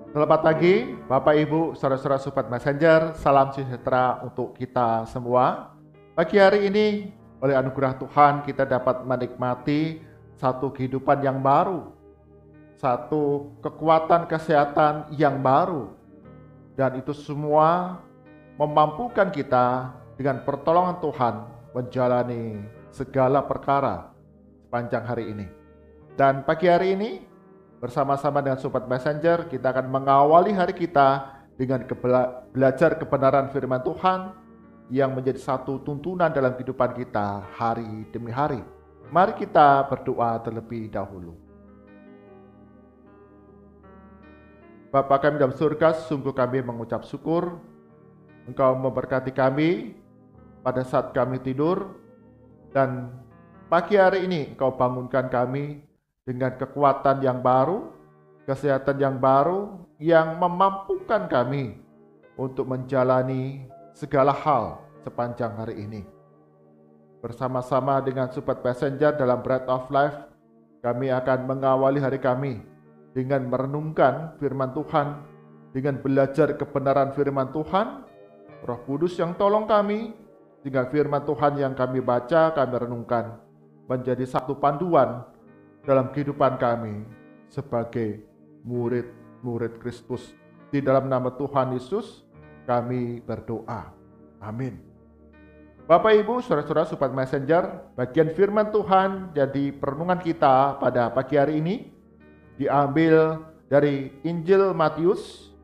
Selamat pagi, Bapak Ibu, saudara-saudara Sobat Messenger. Salam sejahtera untuk kita semua. Pagi hari ini, oleh anugerah Tuhan, kita dapat menikmati satu kehidupan yang baru, satu kekuatan kesehatan yang baru, dan itu semua memampukan kita dengan pertolongan Tuhan menjalani segala perkara sepanjang hari ini. Dan pagi hari ini, bersama-sama dengan Sobat Messenger, kita akan mengawali hari kita dengan belajar kebenaran firman Tuhan yang menjadi satu tuntunan dalam kehidupan kita hari demi hari. Mari kita berdoa terlebih dahulu. Bapa kami dalam surga, sungguh kami mengucap syukur Engkau memberkati kami pada saat kami tidur, dan pagi hari ini Engkau bangunkan kami dengan kekuatan yang baru, kesehatan yang baru, yang memampukan kami untuk menjalani segala hal sepanjang hari ini. Bersama-sama dengan Sobat Messenger dalam Bread of Life, kami akan mengawali hari kami dengan merenungkan firman Tuhan, dengan belajar kebenaran firman Tuhan. Roh Kudus yang tolong kami, sehingga firman Tuhan yang kami baca, kami renungkan, menjadi satu panduan dalam kehidupan kami sebagai murid-murid Kristus. Di dalam nama Tuhan Yesus kami berdoa. Amin. Bapak Ibu, saudara-saudara Sobat Messenger, bagian firman Tuhan jadi perenungan kita pada pagi hari ini diambil dari Injil Matius.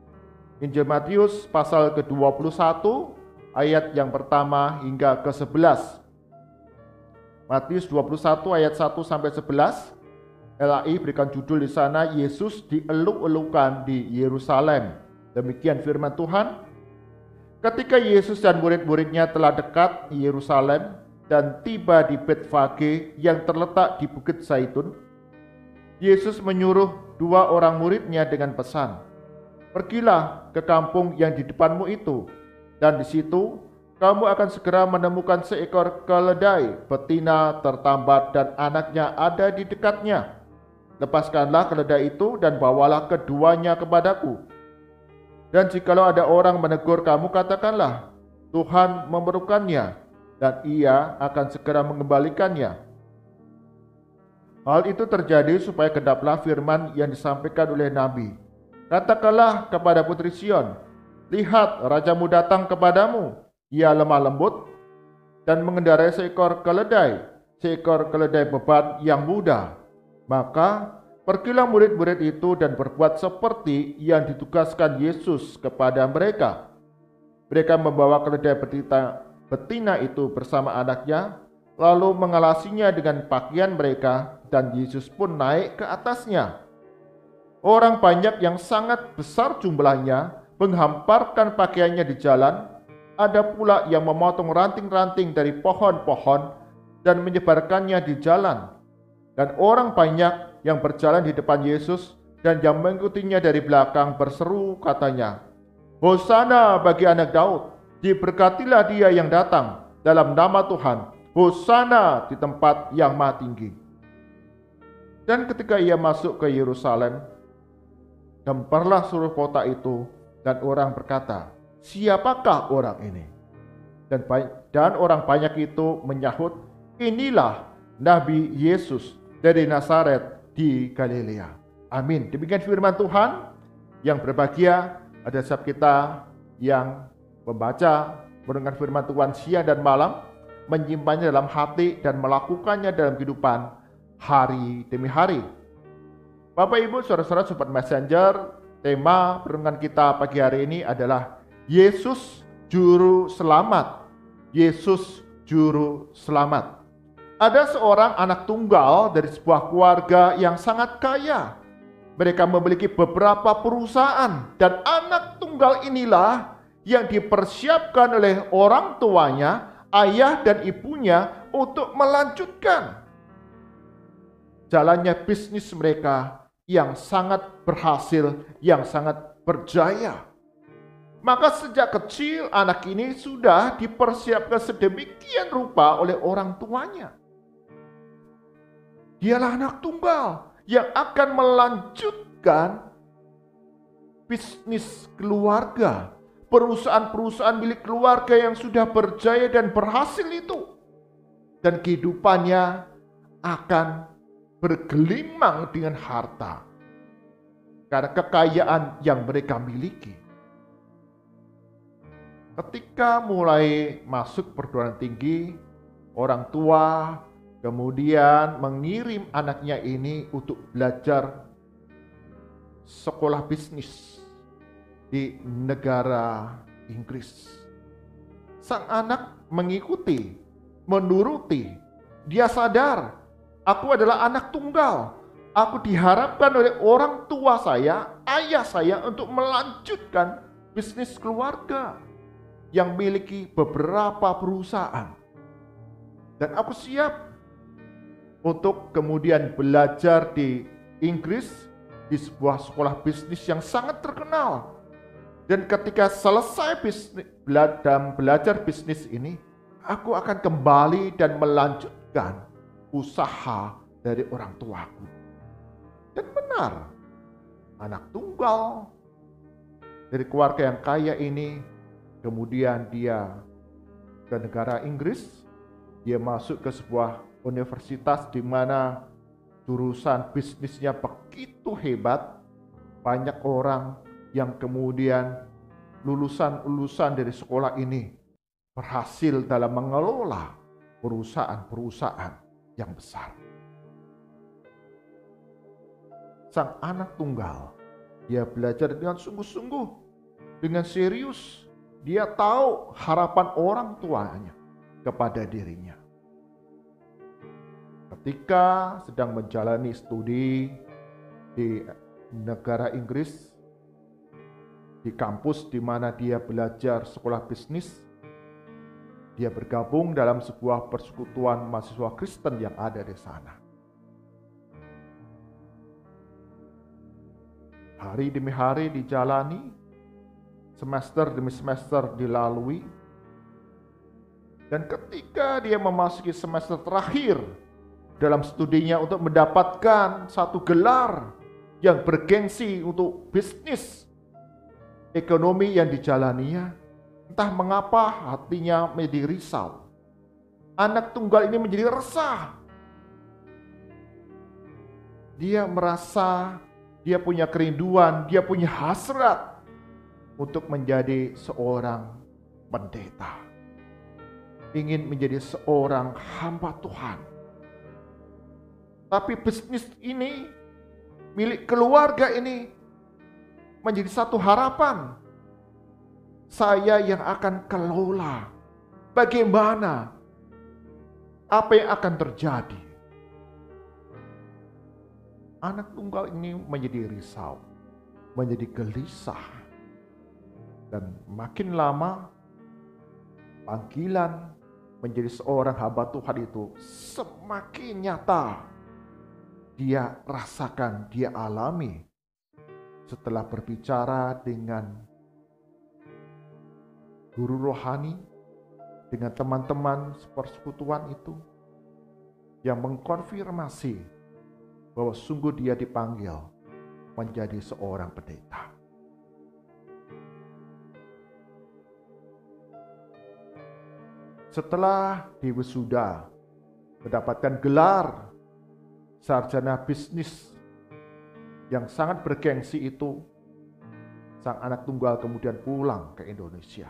Injil Matius pasal ke-21 ayat yang pertama hingga ke-11. Matius 21 ayat 1 sampai 11. LAI berikan judul di sana, Yesus dieluk-elukan di Yerusalem. Demikian firman Tuhan. Ketika Yesus dan murid-muridnya telah dekat di Yerusalem dan tiba di Betfage yang terletak di Bukit Zaitun, Yesus menyuruh dua orang muridnya dengan pesan, "Pergilah ke kampung yang di depanmu itu, dan di situ kamu akan segera menemukan seekor keledai betina tertambat dan anaknya ada di dekatnya. Lepaskanlah keledai itu dan bawalah keduanya kepadaku. Dan jikalau ada orang menegur kamu, katakanlah, Tuhan memerlukannya, dan ia akan segera mengembalikannya." Hal itu terjadi supaya genaplah firman yang disampaikan oleh Nabi. "Katakanlah kepada putri Sion, lihat rajamu datang kepadamu, ia lemah lembut dan mengendarai seekor keledai beban yang muda." Maka pergilah murid-murid itu dan berbuat seperti yang ditugaskan Yesus kepada mereka. Mereka membawa keledai betina itu bersama anaknya, lalu mengalasinya dengan pakaian mereka, dan Yesus pun naik ke atasnya. Orang banyak yang sangat besar jumlahnya menghamparkan pakaiannya di jalan. Ada pula yang memotong ranting-ranting dari pohon-pohon dan menyebarkannya di jalan. Dan orang banyak yang berjalan di depan Yesus dan yang mengikutinya dari belakang berseru katanya, "Hosana bagi anak Daud, diberkatilah dia yang datang dalam nama Tuhan, Hosana di tempat yang maha tinggi." Dan ketika ia masuk ke Yerusalem, gemparlah seluruh kota itu, dan orang berkata, "Siapakah orang ini?" Dan orang banyak itu menyahut, "Inilah Nabi Yesus dari Nazaret di Galilea." Amin. Demikian firman Tuhan. Yang berbahagia ada setiap kita yang membaca, mendengar firman Tuhan siang dan malam, menyimpannya dalam hati dan melakukannya dalam kehidupan hari demi hari. Bapak Ibu, saudara-saudara Sobat Messenger, tema perenungan kita pagi hari ini adalah Yesus Juru Selamat. Yesus Juru Selamat. Ada seorang anak tunggal dari sebuah keluarga yang sangat kaya. Mereka memiliki beberapa perusahaan, dan anak tunggal inilah yang dipersiapkan oleh orang tuanya, ayah dan ibunya, untuk melanjutkan jalannya bisnis mereka yang sangat berhasil, yang sangat berjaya. Maka sejak kecil anak ini sudah dipersiapkan sedemikian rupa oleh orang tuanya. Dialah anak tunggal yang akan melanjutkan bisnis keluarga, perusahaan-perusahaan milik keluarga yang sudah berjaya dan berhasil itu. Dan kehidupannya akan bergelimang dengan harta karena kekayaan yang mereka miliki. Ketika mulai masuk perguruan tinggi, orang tua kemudian mengirim anaknya ini untuk belajar sekolah bisnis di negara Inggris. Sang anak mengikuti, menuruti. Dia sadar, aku adalah anak tunggal. Aku diharapkan oleh orang tua saya, ayah saya, untuk melanjutkan bisnis keluarga yang memiliki beberapa perusahaan. Dan aku siap untuk kemudian belajar di Inggris di sebuah sekolah bisnis yang sangat terkenal. Dan ketika selesai belajar bisnis ini, aku akan kembali dan melanjutkan usaha dari orang tuaku. Dan benar, anak tunggal dari keluarga yang kaya ini, kemudian dia ke negara Inggris, dia masuk ke sebuah universitas di mana jurusan bisnisnya begitu hebat. Banyak orang yang kemudian lulusan dari sekolah ini berhasil dalam mengelola perusahaan-perusahaan yang besar. Sang anak tunggal, dia belajar dengan sungguh-sungguh, dengan serius. Dia tahu harapan orang tuanya kepada dirinya. Ketika sedang menjalani studi di negara Inggris, di kampus di mana dia belajar sekolah bisnis, dia bergabung dalam sebuah persekutuan mahasiswa Kristen yang ada di sana. Hari demi hari dijalani, semester demi semester dilalui, dan ketika dia memasuki semester terakhir dalam studinya untuk mendapatkan satu gelar yang bergengsi untuk bisnis ekonomi yang dijalaninya, entah mengapa hatinya menjadi risau. Anak tunggal ini menjadi resah. Dia merasa dia punya kerinduan, dia punya hasrat untuk menjadi seorang pendeta. Ingin menjadi seorang hamba Tuhan. Tapi bisnis ini, milik keluarga ini, menjadi satu harapan. Saya yang akan kelola. Bagaimana? Apa yang akan terjadi? Anak tunggal ini menjadi risau, menjadi gelisah. Dan makin lama, panggilan menjadi seorang hamba Tuhan itu semakin nyata. Dia rasakan, dia alami setelah berbicara dengan guru rohani, dengan teman-teman persekutuan itu, yang mengkonfirmasi bahwa sungguh dia dipanggil menjadi seorang pendeta. Setelah diwisuda, mendapatkan gelar sarjana bisnis yang sangat bergengsi itu, sang anak tunggal kemudian pulang ke Indonesia.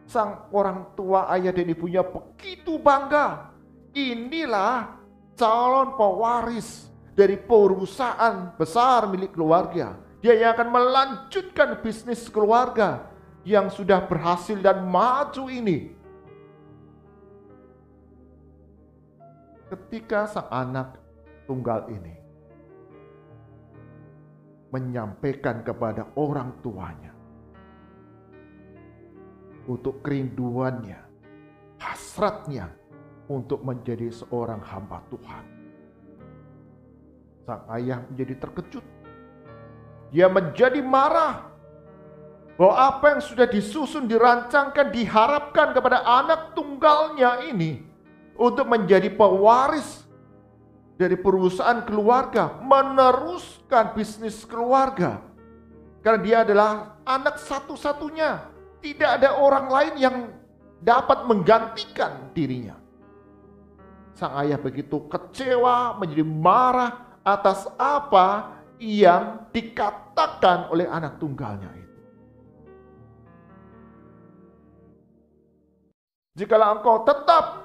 Sang orang tua, ayah dan ibunya begitu bangga. Inilah calon pewaris dari perusahaan besar milik keluarga. Dia yang akan melanjutkan bisnis keluarga yang sudah berhasil dan maju ini. Ketika sang anak tunggal ini menyampaikan kepada orang tuanya untuk kerinduannya, hasratnya untuk menjadi seorang hamba Tuhan, sang ayah menjadi terkejut. Dia menjadi marah bahwa apa yang sudah disusun, dirancangkan, diharapkan kepada anak tunggalnya ini untuk menjadi pewaris dari perusahaan keluarga, meneruskan bisnis keluarga, Karena dia adalah anak satu-satunya. Tidak ada orang lain yang dapat menggantikan dirinya. Sang ayah begitu kecewa, menjadi marah atas apa yang dikatakan oleh anak tunggalnya itu. Jikalau engkau tetap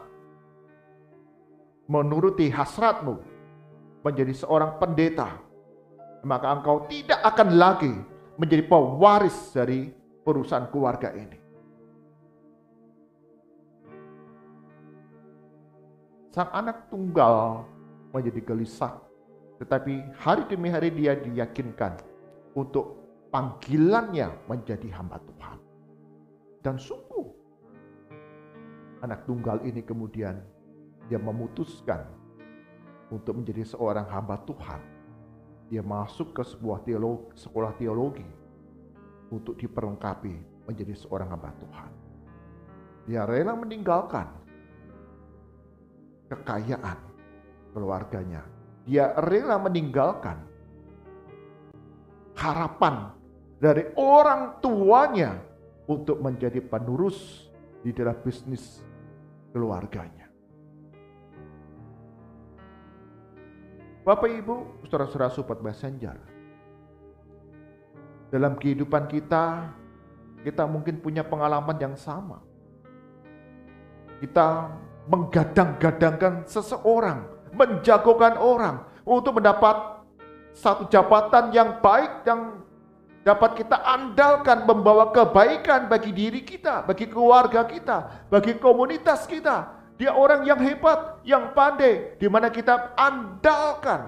menuruti hasratmu menjadi seorang pendeta, maka engkau tidak akan lagi menjadi pewaris dari perusahaan keluarga ini. Sang anak tunggal menjadi gelisah, tetapi hari demi hari dia diyakinkan untuk panggilannya menjadi hamba Tuhan. Dan sungguh, anak tunggal ini kemudian dia memutuskan untuk menjadi seorang hamba Tuhan. Dia masuk ke sebuah sekolah teologi untuk diperlengkapi menjadi seorang hamba Tuhan. Dia rela meninggalkan kekayaan keluarganya. Dia rela meninggalkan harapan dari orang tuanya untuk menjadi penerus di dalam bisnis keluarganya. Bapak Ibu, saudara-saudara Sobat Messenger, dalam kehidupan kita mungkin punya pengalaman yang sama. Kita menggadang-gadangkan seseorang, menjagokan orang untuk mendapat satu jabatan yang baik yang dapat kita andalkan membawa kebaikan bagi diri kita, bagi keluarga kita, bagi komunitas kita. Dia orang yang hebat, yang pandai, di mana kita andalkan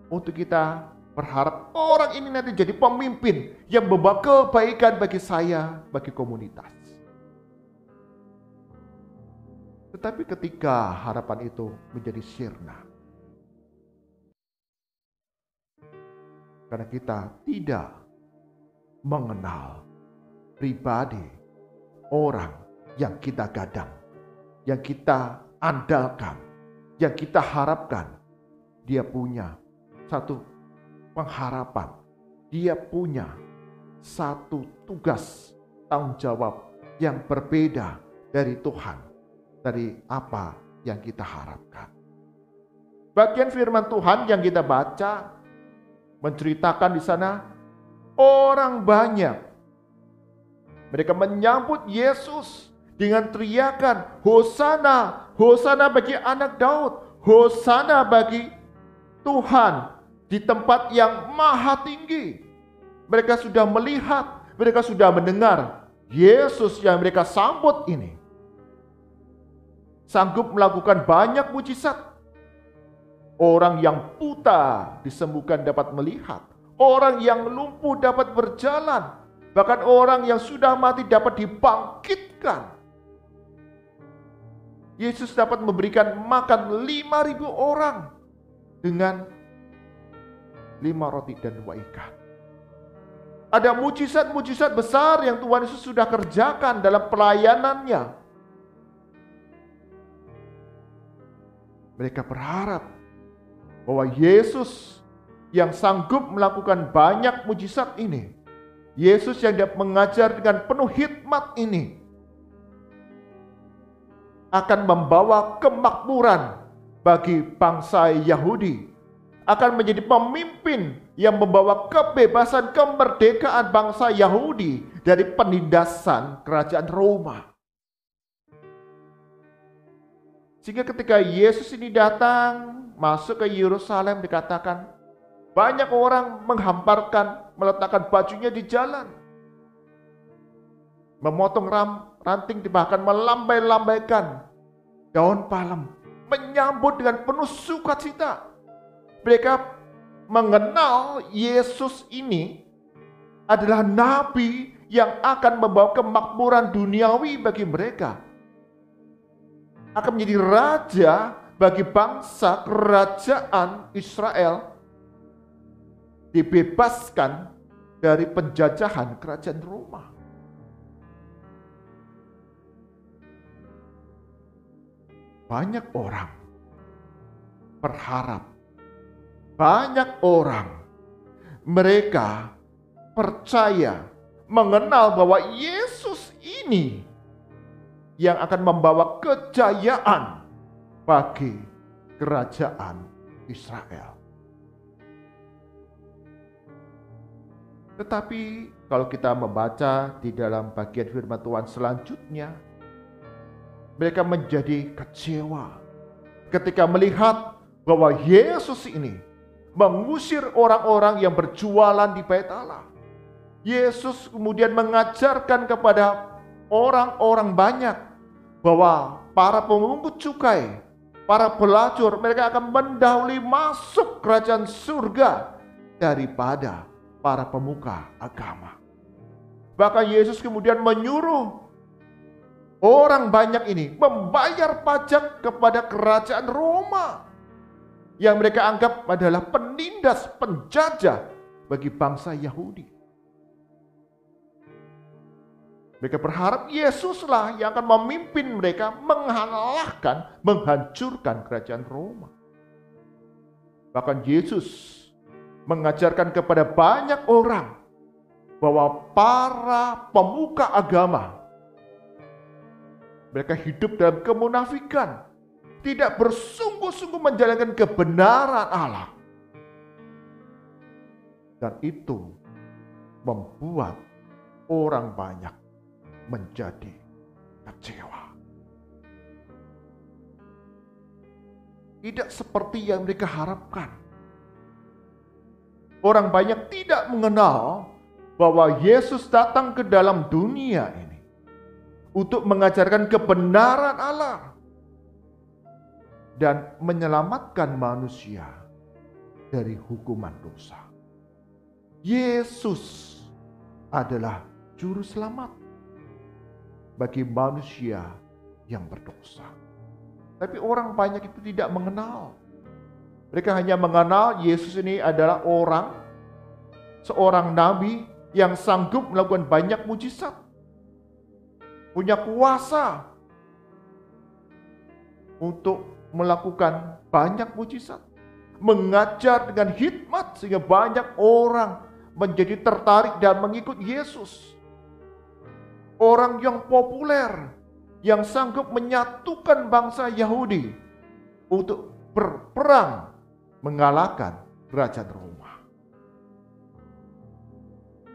untuk kita berharap orang ini nanti jadi pemimpin yang membawa kebaikan bagi saya, bagi komunitas. Tetapi ketika harapan itu menjadi sirna, karena kita tidak mengenal pribadi orang yang kita gadang, yang kita andalkan, yang kita harapkan, dia punya satu pengharapan, dia punya satu tugas tanggung jawab yang berbeda dari Tuhan, dari apa yang kita harapkan. Bagian firman Tuhan yang kita baca menceritakan di sana orang banyak mereka menyambut Yesus dengan teriakan, Hosana, Hosana bagi anak Daud, Hosana bagi Tuhan di tempat yang maha tinggi. Mereka sudah melihat, mereka sudah mendengar Yesus yang mereka sambut ini sanggup melakukan banyak mujizat. Orang yang buta disembuhkan dapat melihat, orang yang lumpuh dapat berjalan, bahkan orang yang sudah mati dapat dibangkitkan. Yesus dapat memberikan makan 5.000 orang dengan 5 roti dan 2 ikan. Ada mujizat-mujizat besar yang Tuhan Yesus sudah kerjakan dalam pelayanannya. Mereka berharap bahwa Yesus yang sanggup melakukan banyak mujizat ini, Yesus yang dapat mengajar dengan penuh hikmat ini, akan membawa kemakmuran bagi bangsa Yahudi, akan menjadi pemimpin yang membawa kebebasan, kemerdekaan bangsa Yahudi dari penindasan kerajaan Roma. Sehingga ketika Yesus ini datang, masuk ke Yerusalem, dikatakan banyak orang menghamparkan, meletakkan bajunya di jalan, memotong ranting, bahkan melambai-lambaikan daun palem, menyambut dengan penuh sukacita. Mereka mengenal Yesus ini adalah nabi yang akan membawa kemakmuran duniawi bagi mereka, akan menjadi raja bagi bangsa kerajaan Israel, dibebaskan dari penjajahan kerajaan Roma. Banyak orang berharap, banyak orang mereka percaya, mengenal bahwa Yesus ini yang akan membawa kejayaan bagi kerajaan Israel. Tetapi kalau kita membaca di dalam bagian firman Tuhan selanjutnya, mereka menjadi kecewa ketika melihat bahwa Yesus ini mengusir orang-orang yang berjualan di bait Allah. Yesus kemudian mengajarkan kepada orang-orang banyak bahwa para pemungut cukai, para pelacur, mereka akan mendahului masuk kerajaan surga daripada para pemuka agama. Bahkan Yesus kemudian menyuruh orang banyak ini membayar pajak kepada kerajaan Roma yang mereka anggap adalah penindas, penjajah bagi bangsa Yahudi. Mereka berharap Yesuslah yang akan memimpin mereka mengalahkan, menghancurkan kerajaan Roma. Bahkan Yesus mengajarkan kepada banyak orang bahwa para pemuka agama, mereka hidup dalam kemunafikan, tidak bersungguh-sungguh menjalankan kebenaran Allah. Dan itu membuat orang banyak menjadi kecewa. Tidak seperti yang mereka harapkan. Orang banyak tidak mengenal bahwa Yesus datang ke dalam dunia ini untuk mengajarkan kebenaran Allah dan menyelamatkan manusia dari hukuman dosa. Yesus adalah juru selamat bagi manusia yang berdosa. Tapi orang banyak itu tidak mengenal. Mereka hanya mengenal Yesus ini adalah seorang nabi yang sanggup melakukan banyak mujizat, punya kuasa untuk melakukan banyak mujizat, mengajar dengan hikmat sehingga banyak orang menjadi tertarik dan mengikut Yesus. Orang yang populer, yang sanggup menyatukan bangsa Yahudi untuk berperang mengalahkan kerajaan Roma.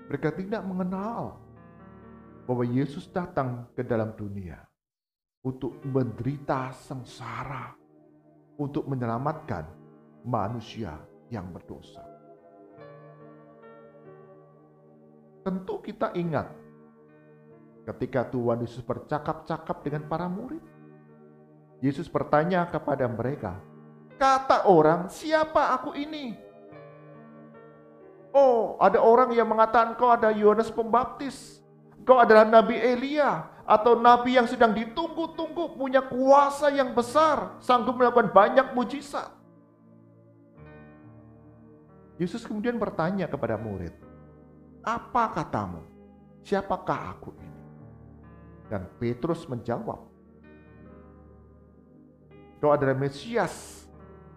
Mereka tidak mengenal bahwa Yesus datang ke dalam dunia untuk menderita sengsara, untuk menyelamatkan manusia yang berdosa. Tentu kita ingat ketika Tuhan Yesus bercakap-cakap dengan para murid. Yesus bertanya kepada mereka, "Kata orang, siapa aku ini?" "Oh, ada orang yang mengatakan kau ada Yohanes Pembaptis, kau adalah Nabi Elia, atau Nabi yang sedang ditunggu-tunggu, punya kuasa yang besar, sanggup melakukan banyak mujizat." Yesus kemudian bertanya kepada murid, "Apa katamu? Siapakah aku ini?" Dan Petrus menjawab, "Kau adalah Mesias,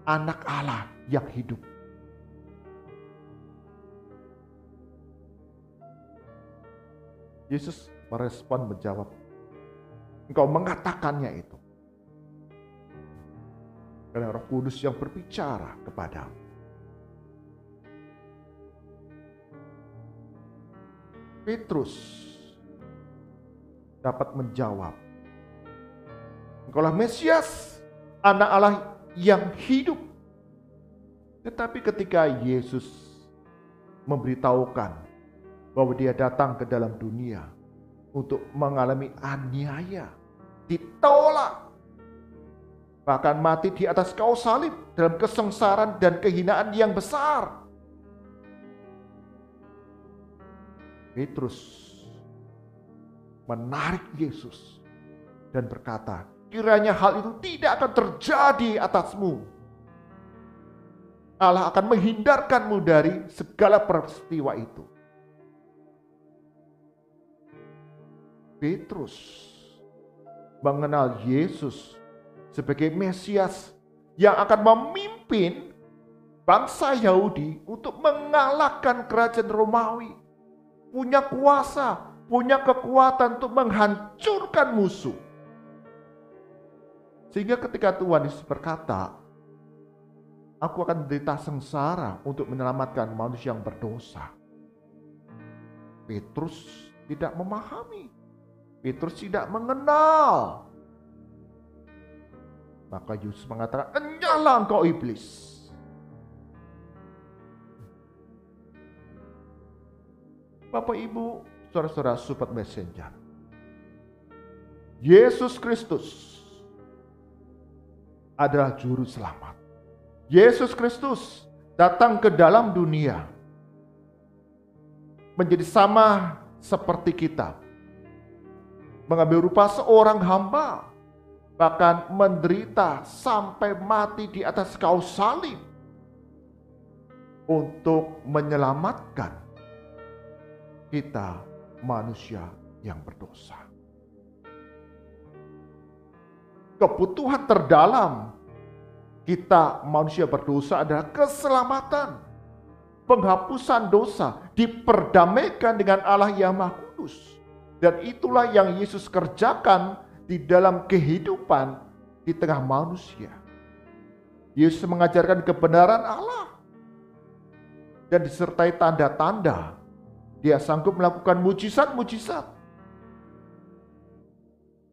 Anak Allah yang hidup." Yesus merespon menjawab, "Engkau mengatakannya itu karena Roh Kudus yang berbicara kepadamu." Petrus dapat menjawab, "Engkaulah Mesias, Anak Allah yang hidup." Tetapi ketika Yesus memberitahukan bahwa dia datang ke dalam dunia untuk mengalami aniaya, ditolak, bahkan mati di atas kayu salib dalam kesengsaraan dan kehinaan yang besar, Petrus menarik Yesus dan berkata, "Kiranya hal itu tidak akan terjadi atasmu. Allah akan menghindarkanmu dari segala peristiwa itu." Petrus mengenal Yesus sebagai Mesias yang akan memimpin bangsa Yahudi untuk mengalahkan kerajaan Romawi. Punya kuasa, punya kekuatan untuk menghancurkan musuh. Sehingga ketika Tuhan Yesus berkata, aku akan menderita sengsara untuk menyelamatkan manusia yang berdosa, Petrus tidak memahami. Petrus tidak mengenal. Maka Yesus mengatakan, enyahlah engkau iblis. Bapak Ibu, saudara-saudara Sobat Messenger, Yesus Kristus adalah juru selamat. Yesus Kristus datang ke dalam dunia menjadi sama seperti kita, mengambil rupa seorang hamba, bahkan menderita sampai mati di atas kayu salib untuk menyelamatkan kita manusia yang berdosa. Kebutuhan terdalam kita manusia berdosa adalah keselamatan, penghapusan dosa, diperdamaikan dengan Allah yang Maha Kudus. Dan itulah yang Yesus kerjakan di dalam kehidupan di tengah manusia. Yesus mengajarkan kebenaran Allah dan disertai tanda-tanda. Dia sanggup melakukan mujizat-mujizat.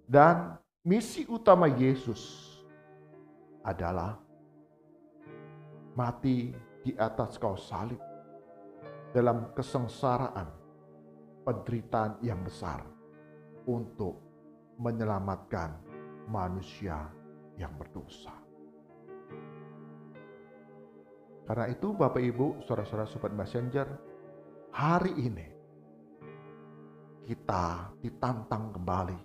Dan misi utama Yesus adalah mati di atas kayu salib dalam kesengsaraan, penderitaan yang besar untuk menyelamatkan manusia yang berdosa. Karena itu Bapak Ibu, saudara-saudara Sobat Messenger, hari ini kita ditantang kembali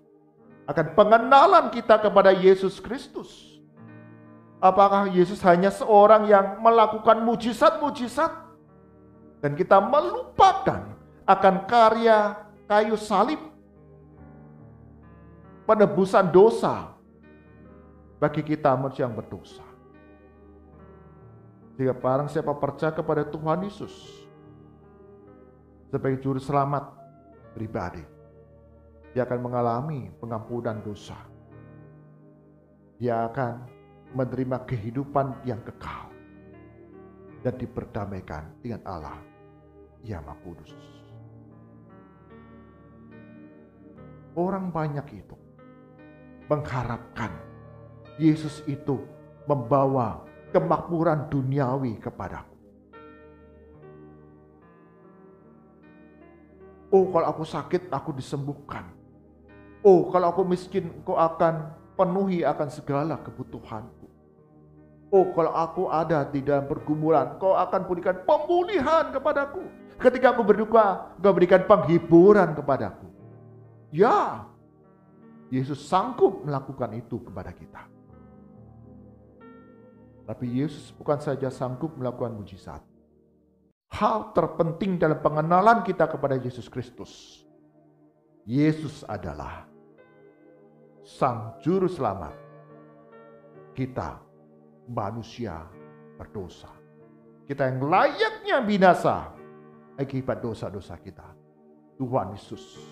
akan pengenalan kita kepada Yesus Kristus. Apakah Yesus hanya seorang yang melakukan mujizat-mujizat dan kita melupakan akan karya kayu salib, penebusan dosa bagi kita manusia yang berdosa? Jika barang siapa percaya kepada Tuhan Yesus sebagai juru selamat pribadi, dia akan mengalami pengampunan dosa. Dia akan menerima kehidupan yang kekal dan diperdamaikan dengan Allah yang Maha Kudus. Orang banyak itu mengharapkan Yesus itu membawa kemakmuran duniawi kepadaku. Oh, kalau aku sakit, aku disembuhkan. Oh, kalau aku miskin, Engkau akan penuhi akan segala kebutuhanku. Oh, kalau aku ada di dalam pergumulan, Kau akan berikan pemulihan kepadaku. Ketika aku berduka, Kau berikan penghiburan kepadaku. Ya, Yesus sanggup melakukan itu kepada kita. Tapi Yesus bukan saja sanggup melakukan mujizat. Hal terpenting dalam pengenalan kita kepada Yesus Kristus, Yesus adalah Sang Juru Selamat kita manusia berdosa. Kita yang layaknya binasa akibat dosa-dosa kita. Tuhan Yesus,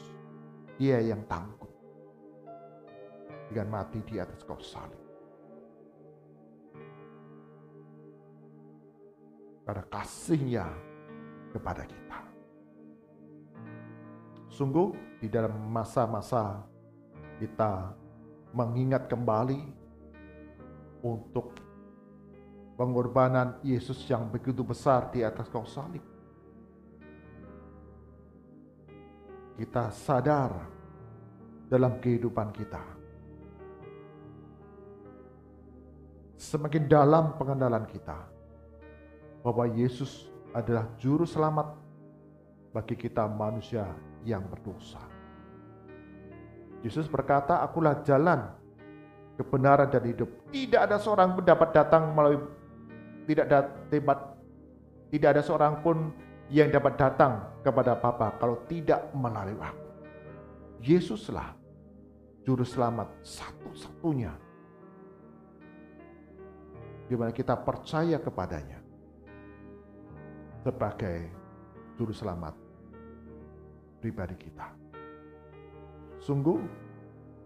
Dia yang tangguh dengan mati di atas kayu salib. Karena kasih-Nya kepada kita. Sungguh di dalam masa-masa kita mengingat kembali untuk pengorbanan Yesus yang begitu besar di atas kayu salib. Kita sadar dalam kehidupan kita, semakin dalam pengenalan kita, bahwa Yesus adalah juru selamat bagi kita manusia yang berdosa. Yesus berkata, akulah jalan, kebenaran dan hidup. Tidak ada seorang pun dapat datang melalui, tidak ada seorang pun yang dapat datang kepada Bapa kalau tidak melalui aku. Yesuslah juru selamat satu-satunya, di mana kita percaya kepadanya. sebagai juru selamat pribadi kita. Sungguh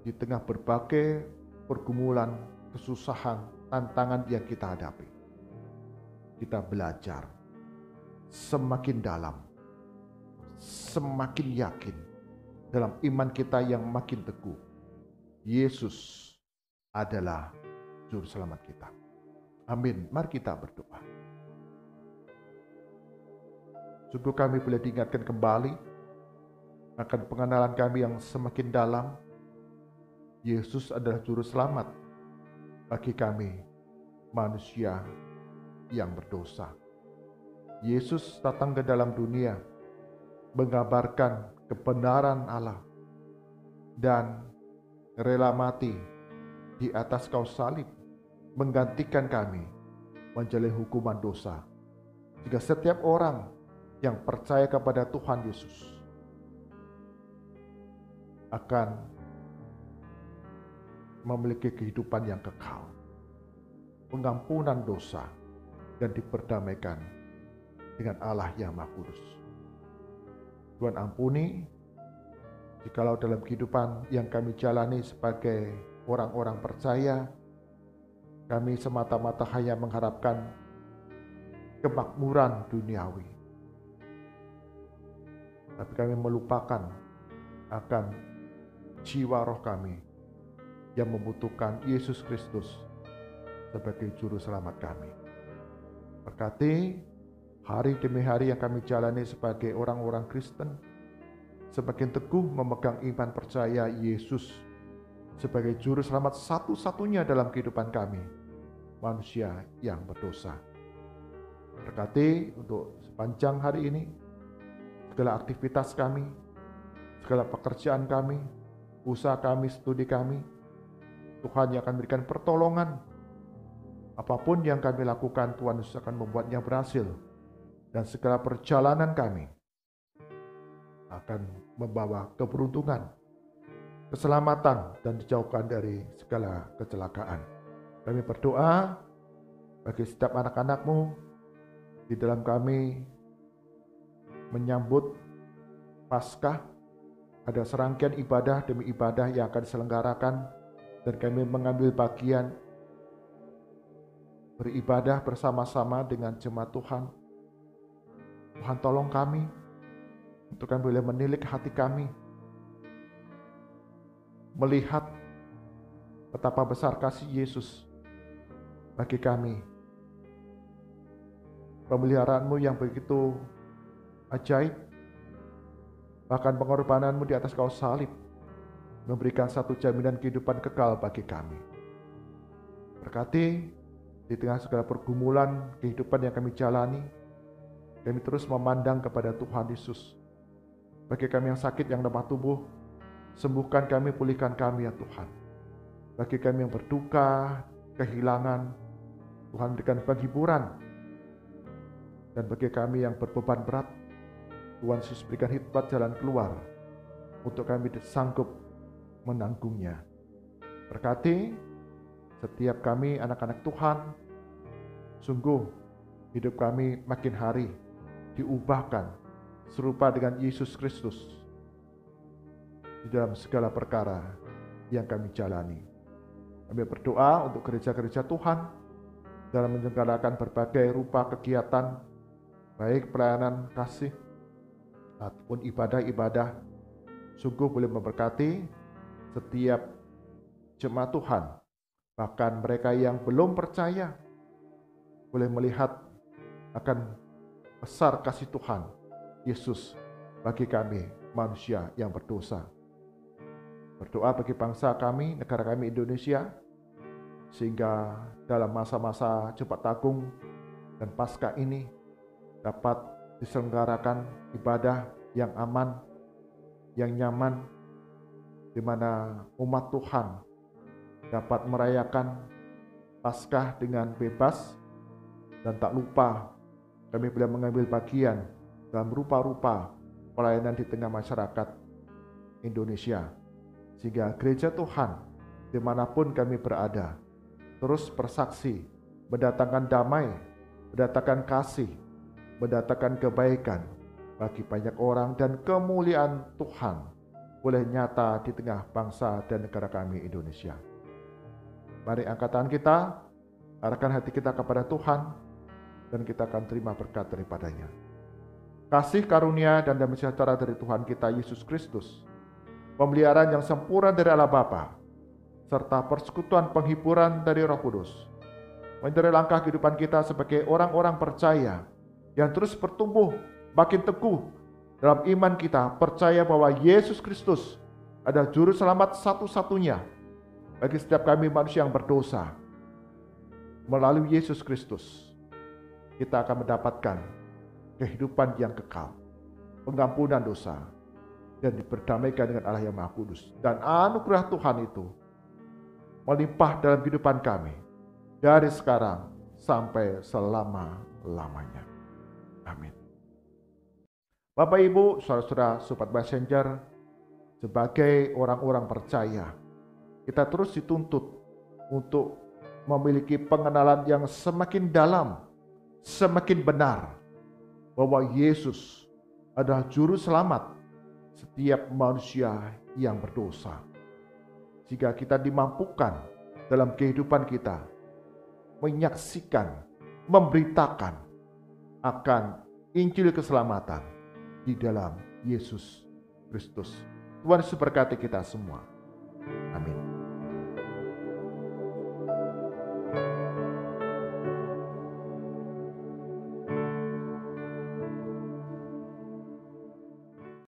di tengah berbagai pergumulan, kesusahan, tantangan yang kita hadapi, kita belajar semakin dalam, semakin yakin dalam iman kita yang makin teguh. Yesus adalah juru selamat kita. Amin. Mari kita berdoa. Sungguh kami boleh diingatkan kembali akan pengenalan kami yang semakin dalam. Yesus adalah juru selamat bagi kami manusia yang berdosa. Yesus datang ke dalam dunia mengabarkan kebenaran Allah dan rela mati di atas kayu salib menggantikan kami menjalani hukuman dosa. Jika setiap orang yang percaya kepada Tuhan Yesus akan memiliki kehidupan yang kekal, pengampunan dosa, dan diperdamaikan dengan Allah yang Maha Kudus. Tuhan ampuni jikalau dalam kehidupan yang kami jalani sebagai orang-orang percaya, kami semata-mata hanya mengharapkan kemakmuran duniawi, tapi kami melupakan akan jiwa roh kami yang membutuhkan Yesus Kristus sebagai juru selamat kami. Berkati hari demi hari yang kami jalani sebagai orang-orang Kristen, semakin teguh memegang iman percaya Yesus sebagai juru selamat satu-satunya dalam kehidupan kami, manusia yang berdosa. Berkati untuk sepanjang hari ini, segala aktivitas kami, segala pekerjaan kami, usaha kami, studi kami, Tuhan yang akan memberikan pertolongan. Apapun yang kami lakukan, Tuhan Yesus akan membuatnya berhasil. Dan segala perjalanan kami akan membawa keberuntungan, keselamatan, dan dijauhkan dari segala kecelakaan. Kami berdoa bagi setiap anak-anak-Mu di dalam kami menyambut Paskah. Ada serangkaian ibadah demi ibadah yang akan diselenggarakan, dan kami mengambil bagian beribadah bersama-sama dengan jemaat Tuhan. Tuhan tolong kami untuk kami boleh menilik hati kami, melihat betapa besar kasih Yesus bagi kami. Pemeliharaanmu yang begitu ajaib, bahkan pengorbananmu di atas kayu salib memberikan satu jaminan kehidupan kekal bagi kami. Berkati di tengah segala pergumulan kehidupan yang kami jalani, kami terus memandang kepada Tuhan Yesus. Bagi kami yang sakit, yang lemah tubuh, sembuhkan kami, pulihkan kami ya Tuhan. Bagi kami yang berduka, kehilangan, Tuhan berikan penghiburan. Dan bagi kami yang berbeban berat, Tuhan Yesus berikan hikmat jalan keluar untuk kami sanggup menanggungnya. Berkati setiap kami anak-anak Tuhan, sungguh hidup kami makin hari diubahkan serupa dengan Yesus Kristus di dalam segala perkara yang kami jalani. Kami berdoa untuk gereja-gereja Tuhan dalam menyelenggarakan berbagai rupa kegiatan, baik pelayanan kasih ataupun ibadah-ibadah, sungguh boleh memberkati setiap jemaat Tuhan. Bahkan mereka yang belum percaya boleh melihat akan besar kasih Tuhan Yesus bagi kami manusia yang berdosa. Berdoa bagi bangsa kami, negara kami Indonesia, sehingga dalam masa-masa Jumat Agung dan Paskah ini dapat diselenggarakan ibadah yang aman, yang nyaman, di mana umat Tuhan dapat merayakan Paskah dengan bebas. Dan tak lupa kami boleh mengambil bagian dalam rupa-rupa pelayanan di tengah masyarakat Indonesia, sehingga gereja Tuhan dimanapun kami berada terus bersaksi, mendatangkan damai, mendatangkan kasih, mendatangkan kebaikan bagi banyak orang, dan kemuliaan Tuhan boleh nyata di tengah bangsa dan negara kami Indonesia. Mari angkat tangan kita, arahkan hati kita kepada Tuhan, dan kita akan terima berkat daripadanya. Kasih karunia dan damai sejahtera dari Tuhan kita Yesus Kristus, pemeliharaan yang sempurna dari Allah Bapa, serta persekutuan penghiburan dari Roh Kudus, menjadi langkah kehidupan kita sebagai orang-orang percaya yang terus bertumbuh makin teguh dalam iman kita, percaya bahwa Yesus Kristus adalah juru selamat satu-satunya bagi setiap kami manusia yang berdosa. Melalui Yesus Kristus, kita akan mendapatkan kehidupan yang kekal, pengampunan dosa, dan diperdamaikan dengan Allah yang Maha Kudus. Dan anugerah Tuhan itu melimpah dalam kehidupan kami dari sekarang sampai selama-lamanya. Amin. Bapak, Ibu, saudara-saudara Sobat Messenger, sebagai orang-orang percaya, kita terus dituntut untuk memiliki pengenalan yang semakin dalam, semakin benar, bahwa Yesus adalah juru selamat setiap manusia yang berdosa. Jika kita dimampukan dalam kehidupan kita menyaksikan, memberitakan akan Injil keselamatan di dalam Yesus Kristus. Tuhan Yesus berkati kita semua.